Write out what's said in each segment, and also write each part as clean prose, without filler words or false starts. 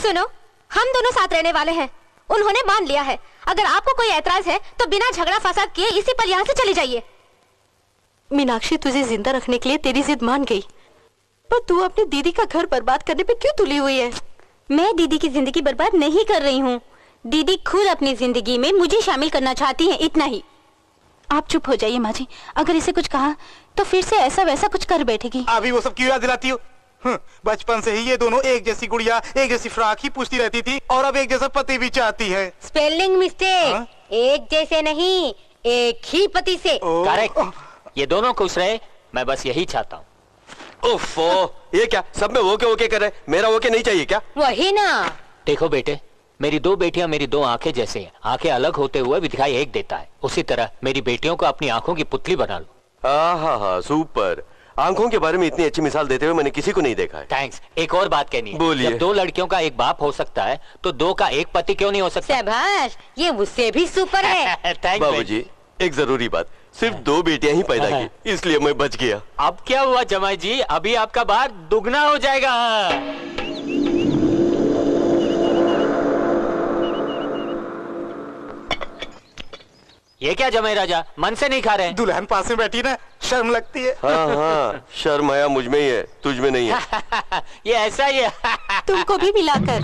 सुनो, हम दोनों साथ रहने वाले हैं, उन्होंने मान लिया है। अगर आपको कोई ऐतराज है तो बिना झगड़ा फसाद किए इसी पर यहाँ से चली जाइए। मीनाक्षी, तुझे जिंदा रखने के लिए तेरी जिद मान गई, पर तू अपनी दीदी का घर बर्बाद करने पे क्यों तुली हुई है? मैं दीदी की जिंदगी बर्बाद नहीं कर रही हूँ। दीदी खुद अपनी जिंदगी में मुझे शामिल करना चाहती हैं, इतना ही। आप चुप हो जाइए माँ जी, अगर इसे कुछ कहा तो फिर से ऐसा वैसा कुछ कर बैठेगी। अभी वो सब क्यों याद दिलाती हो? बचपन से ही ये दोनों एक जैसी गुड़िया, एक जैसी फ्रॉक ही पूछती रहती थी, और अब एक जैसा पति भी चाहती है। स्पेलिंग मिस्टेक, एक जैसे नहीं, एक ही पति से। करेक्ट। ये दोनों खुश रहे, मैं बस यही चाहता हूँ। ओफो, ये क्या सब में ओके ओके कर रहे? मेरा ओके नहीं चाहिए क्या? वही ना। देखो बेटे, मेरी दो बेटियां मेरी दो आंखें जैसे हैं। आंखें अलग होते हुए भी दिखाई एक देता है। उसी तरह मेरी बेटियों को अपनी आंखों की पुतली बना लो। हाँ, सुपर। आंखों के बारे में इतनी अच्छी मिसाल देते हुए मैंने किसी को नहीं देखा है। थैंक्स। एक और बात कहनी है। बोलिए। जब दो लड़कियों का एक बाप हो सकता है तो दो का एक पति क्यों नहीं हो सकता? शाबाश, ये मुझसे भी सुपर है। बाबूजी, एक जरूरी बात, सिर्फ दो बेटियां ही पैदा की, इसलिए मैं बच गया। अब क्या हुआ जमाई जी, अभी आपका बार दुगना हो जाएगा। ये क्या जमाई राजा, मन से नहीं खा रहे? दुल्हन पास में बैठी ना, शर्म लगती है। हाँ, शर्म आया मुझ में ही है, तुझ में नहीं है। ये ऐसा ही है। तुमको भी मिलाकर।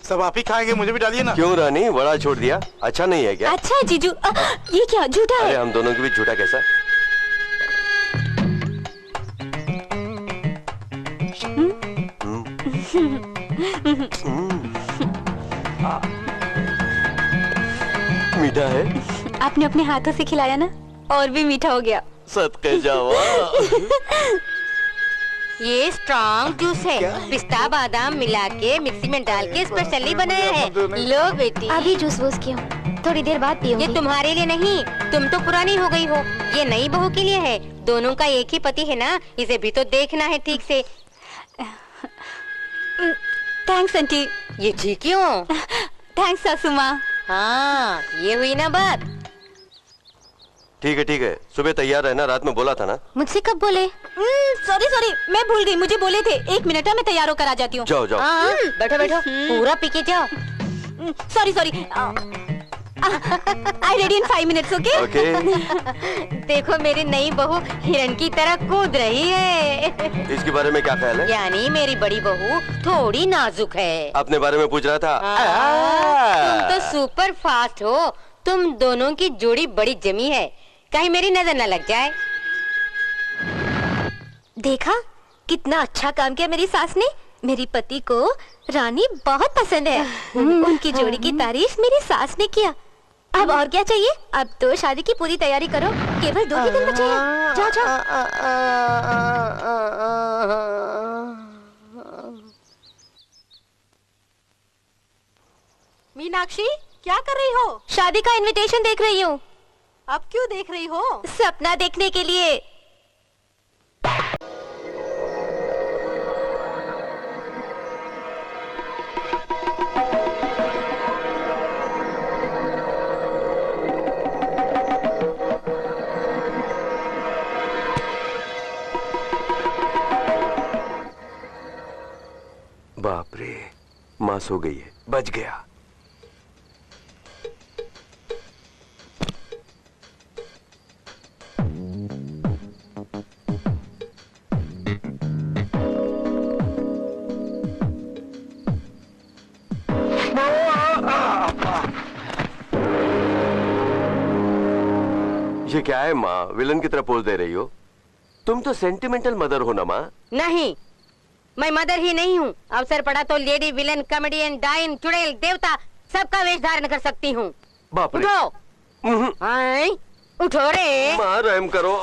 सब आप ही खाएंगे, मुझे भी डालिए ना। क्यों रानी, बड़ा छोड़ दिया? अच्छा नहीं है क्या? अच्छा जीजू, ये क्या झूठा है? अरे हम दोनों के बीच झूठा कैसा? मीठा है। आपने अपने हाथों से खिलाया ना, और भी मीठा हो गया। सदके जावा। ये स्ट्रॉन्ग जूस है, पिस्ता बादाम मिला के मिक्सी में डाल के स्पेशली बनाया है। लो बेटी। अभी जूस वूस क्यों, थोड़ी देर बाद पियूंगी। ये तुम्हारे लिए नहीं, तुम तो पुरानी हो गई हो। ये नई बहू के लिए है। दोनों का एक ही पति है ना, इसे भी तो देखना है ठीक से। Thanks aunty. ये जी क्यों? थैंक्स सासू माँ। हाँ, ये हुई ना बात। ठीक है, सुबह तैयार रहना, रात में बोला था ना। मुझसे कब बोले? सॉरी, मैं भूल गई, मुझे बोले थे। 1 मिनट मैं तैयार होकर आ जाती हूँ। जाओ। हाँ, बैठो, पूरा पी के जाओ। Sorry I ready in 5 minutes, okay? देखो मेरी नई बहू हिरण की तरह कूद रही है। इसके बारे में क्या ख्याल है? यानी मेरी बड़ी बहू थोड़ी नाजुक है। अपने बारे में पूछ रहा था। तुम तो सुपर फास्ट हो। तुम दोनों की जोड़ी बड़ी जमी है, कहीं मेरी नजर न लग जाए। देखा कितना अच्छा काम किया मेरी सास ने। मेरी पति को रानी बहुत पसंद है। उनकी जोड़ी की तारीफ मेरी सास ने किया। अब और क्या चाहिए? अब तो शादी की पूरी तैयारी करो, केवल 2 ही दिन बचे हैं। जाओ। मीनाक्षी, क्या कर रही हो? शादी का इनविटेशन देख रही हूँ। अब क्यों देख रही हो? सपना देखने के लिए। बाप रे, मां सो गई है, बच गया। ये क्या है माँ, विलन की तरह पोज दे रही हो? तुम तो सेंटिमेंटल मदर हो ना माँ? नहीं, मैं मदर ही नहीं हूँ। अवसर पड़ा तो लेडी विलन, कॉमेडियन, डाइन, चुड़ैल, देवता सबका वेश धारण कर सकती हूँ। बाप रे। उठो, उठो रे। माँ रहम करो।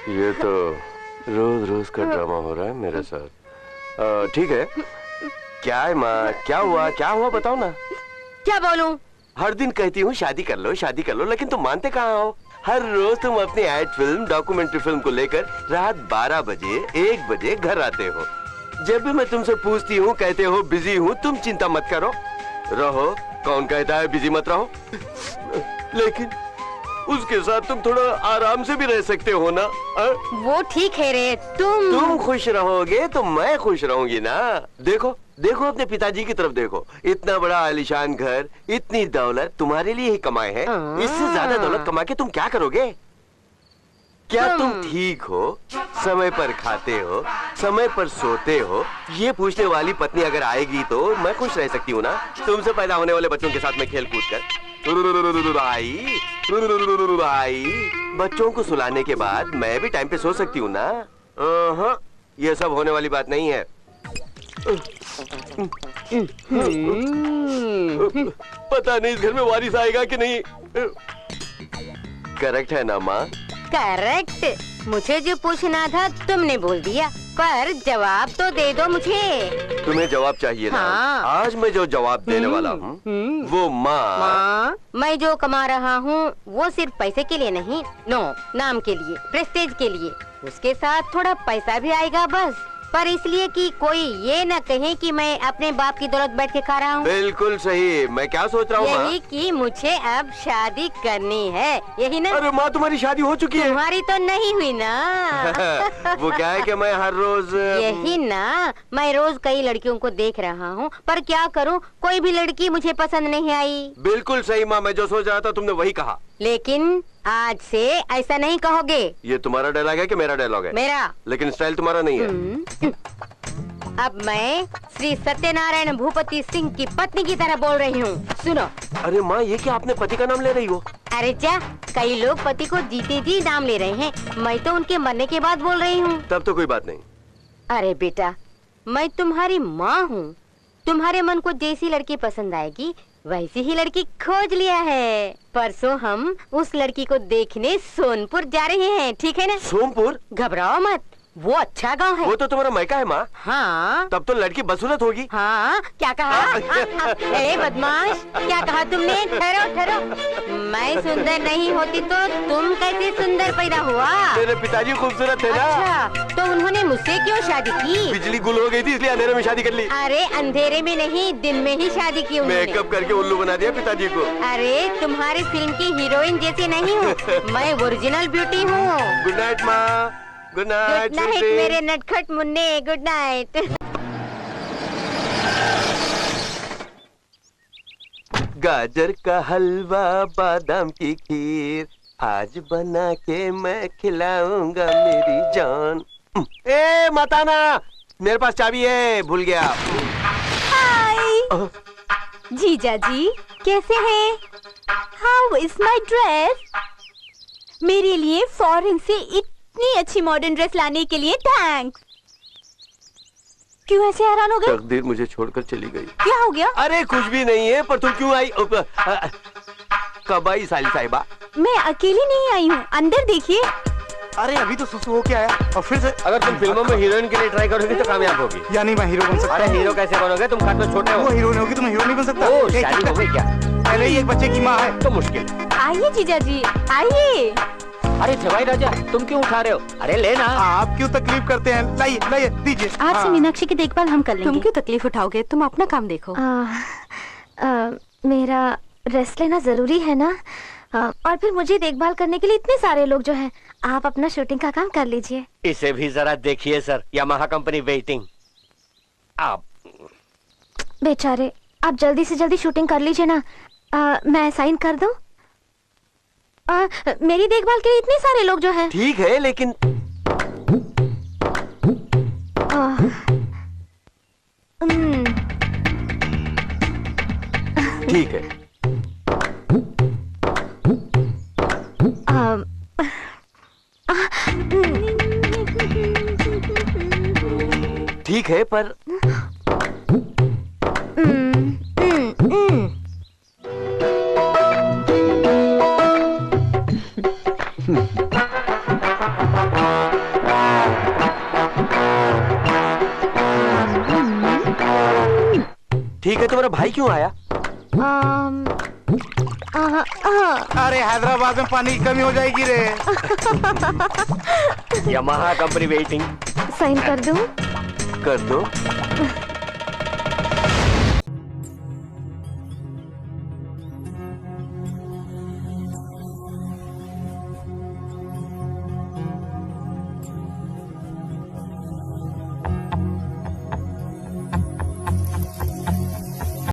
ये तो रोज रोज का ड्रामा हो रहा है मेरे साथ। ठीक है, क्या है माँ, क्या हुआ बताओ ना। क्या बोलूं? हर दिन कहती हूँ शादी कर लो, लेकिन तुम मानते कहाँ हो? हर रोज तुम अपनी एड फिल्म, डॉक्यूमेंट्री फिल्म को लेकर रात 12 बजे 1 बजे घर आते हो। जब भी मैं तुमसे पूछती हूँ कहते हो बिजी हूँ, तुम चिंता मत करो, रहो। कौन कहता है बिजी मत रहो? लेकिन उसके साथ तुम थोड़ा आराम से भी रह सकते हो ना? वो ठीक है रे, तुम खुश रहोगे तो मैं खुश रहूंगी ना। देखो देखो अपने पिताजी की तरफ देखो, इतना बड़ा आलीशान घर, इतनी दौलत तुम्हारे लिए ही कमाए हैं। इससे ज्यादा दौलत कमा के तुम क्या करोगे? क्या तुम ठीक हो, समय पर खाते हो, समय पर सोते हो? ये पूछने वाली पत्नी अगर आएगी तो मैं खुश रह सकती हूँ ना। तुमसे पैदा होने वाले बच्चों के साथ मैं खेल कूद कर आई बच्चों को सुलाने के बाद मैं भी टाइम पे सो सकती हूँ ना। ये सब होने वाली बात नहीं है। पता नहीं इस घर में वारिस आएगा कि नहीं। करेक्ट है ना माँ? करेक्ट। मुझे जो पूछना था तुमने बोल दिया, पर जवाब तो दे दो मुझे। तुम्हें जवाब चाहिए ना? हाँ। आज मैं जो जवाब देने वाला हूँ वो माँ, मैं जो कमा रहा हूँ वो सिर्फ पैसे के लिए नहीं, नो, नाम के लिए, प्रेस्टेज के लिए। उसके साथ थोड़ा पैसा भी आएगा बस, पर इसलिए कि कोई ये न कहे कि मैं अपने बाप की दौलत बैठ के खा रहा हूँ। बिल्कुल सही। मैं क्या सोच रहा हूँ माँ? यही कि मुझे अब शादी करनी है, यही ना? अरे माँ तुम्हारी शादी हो चुकी है। तुम्हारी तो नहीं हुई ना। वो क्या है कि मैं हर रोज यही ना, मैं रोज कई लड़कियों को देख रहा हूँ, पर क्या करूँ, कोई भी लड़की मुझे पसंद नहीं आई। बिल्कुल सही माँ, मैं जो सोच रहा था तुमने वही कहा। लेकिन आज से ऐसा नहीं कहोगे। ये तुम्हारा डायलॉग है कि मेरा डायलॉग है? मेरा। लेकिन स्टाइल तुम्हारा नहीं है। अब मैं श्री सत्यनारायण भूपति सिंह की पत्नी की तरह बोल रही हूँ, सुनो। अरे माँ ये क्या आपने पति का नाम ले रही हो? अरे जा, कई लोग पति को जीते जी नाम ले रहे हैं, मैं तो उनके मरने के बाद बोल रही हूँ। तब तो कोई बात नहीं। अरे बेटा, मैं तुम्हारी माँ हूँ, तुम्हारे मन को जैसी लड़की पसंद आएगी वैसी ही लड़की खोज लिया है। परसों हम उस लड़की को देखने सोनपुर जा रहे हैं, ठीक है ना? सोनपुर? घबराओ मत, वो अच्छा गांव है। वो तो तुम्हारा मायका है माँ। हाँ। तब तो लड़की बदसूरत होगी। हाँ, क्या कहा? ए बदमाश, क्या कहा तुमने? ठहरो ठहरो, मैं सुंदर नहीं होती तो तुम कैसे सुंदर पैदा हुआ? मेरे पिताजी खूबसूरत थे ना। अच्छा, तो उन्होंने मुझसे क्यों शादी की? बिजली गुल हो गई थी इसलिए अंधेरे में शादी कर ली। अरे अंधेरे में नहीं, दिन में ही शादी की उन्होंने। मेकअप करके उल्लू बना दिया पिताजी को। अरे तुम्हारी फिल्म की हीरोइन जैसी नहीं हूँ, मैं ओरिजिनल ब्यूटी हूँ। गुड नाइट माँ। Good night. गुड नाइट मेरे नटखट मुन्ने, गुड नाइट। गाजर का हलवा, बादाम की खीर, आज बना के मैं खिलाऊंगा मेरी जान। ए मताना, मेरे पास चाबी है, भूल गया। हाय जीजा जी, कैसे हैं? How is my dress? मेरे लिए फॉरेन से इतनी अच्छी मॉडर्न ड्रेस लाने के लिए थैंक्स। क्यों ऐसे हैरान हो गए? तकदीर मुझे छोड़कर चली गई। क्या हो गया? अरे कुछ भी नहीं है, पर तुम क्यों आई? कब आई साली साहिबा? मैं अकेली नहीं आई हूँ, अंदर देखिए। अरे अभी तो सुसु होके आया और फिर से। अगर तुम फिल्मों में हीरोइन के लिए ट्राई करोगी तो कामयाब होगी। यानी मैं हीरो बन सकता अरे हूँ? हीरो कैसे बनोगे? तुम खाट में छोटे हो। वो हीरोइन होगी तो मैं हीरो नहीं बन सकता? ओ, एक शादी हो गई क्या? पहले ही एक बच्चे की माँ है तो मुश्किल। आइए जीजा जी, आइए। अरे जवाई राजा, तुम क्यों उठा रहे हो? अरे लेना। आप क्यों तकलीफ करते हैं? लाइए लाइए दीजिए। आज से मीनाक्षी की देखभाल हम कर तुम लेंगे। क्यों तकलीफ उठाओगे? तुम अपना काम देखो। मेरा रेस्ट लेना जरूरी है ना, और फिर मुझे देखभाल करने के लिए इतने सारे लोग जो हैं। आप अपना शूटिंग का काम कर लीजिए। इसे भी जरा देखिए सर, यामाहा कंपनी वेटिंग। आप बेचारे, आप जल्दी से जल्दी शूटिंग कर लीजिए ना। मैं साइन कर दूं? मेरी देखभाल के लिए इतने सारे लोग जो हैं। ठीक है लेकिन ठीक है। ठीक है पर ठीक है, तुम्हारा भाई क्यों आया? अरे हैदराबाद में पानी की कमी हो जाएगी रे। Yamaha company waiting. साइन कर दूं? कर दो।